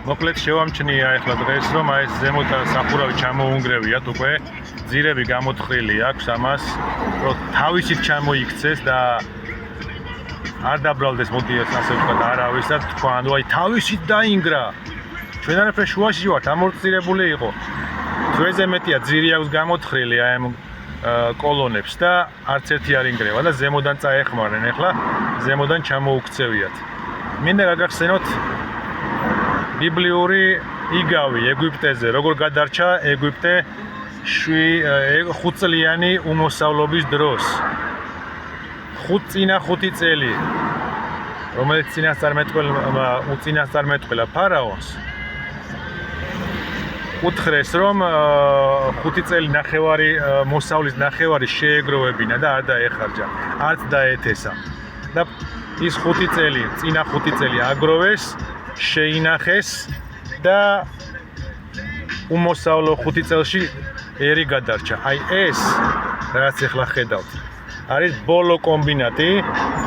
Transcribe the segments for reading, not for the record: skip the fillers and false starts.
მოკლედ შევამჩნია ახლა დღეს რომ აი ეს ზემოთ სახურავი ჩამოუნგრევიათ უკვე ძირები გამოთხრილი აქვს ამას რომ თავისით ჩამოიქცეს და არ დაბრალდეს მოდი ასე ვთქვათ არავის და თქვა ანუ აი თავისით დაინგრა ჩვენ არაფერ შუაში ვართ ამორტიზირებული იყო თვეზე მეტია ძირი აქვს გამოთხრილი აი ამ კოლონებს და არც ერთი არ ინგრევა და ზემოდან წაეხმარნენ ახლა ზემოდან ჩამოუქცევიათ მინდა გაგახსენოთ ბიბლიური იგავი ეგვიპტეზე როგორ გადარჩა ეგვიპტე 5 წლიანი უმოსავლობის დროს 5 წელი რომელიც წინასწარმეტყველა ფარაონს უთხრეს რომ 5 წელი ნახევარი მოსავლის ნახევარი შეეგროვებინა და არ დაეხარჯა არც დაეთესა და ის 5 წელი წინა 5 წელი აგროვეს შეინახეს და უმოსავლო 5 წელში ერი გადარჩა აი ეს რაც ახლა ხედავთ არის ბოლო კომბინატი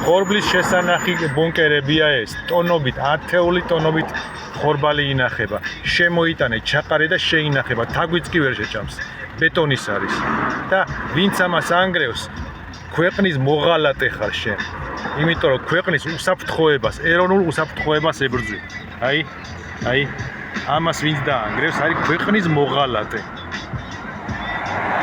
ხორბლის შესანახი ბუნკერებია ეს ტონობით 10 ტონობით ხორბალი ინახება შემოიტანეთ ჩაყარე და შეინახება თაგვიც კი ვერ შეჭამს ბეტონის არის და ვინც ამას ანგრევს ქვეყნის მოღალატე ხარ შენ იმიტომ რომ ქვეყნის უსაფრთხოებას ეროვნულ უსაფრთხოებას ებრძვი აი ამას ვინც დაანგრევს არის ქვეყნის მოღალატე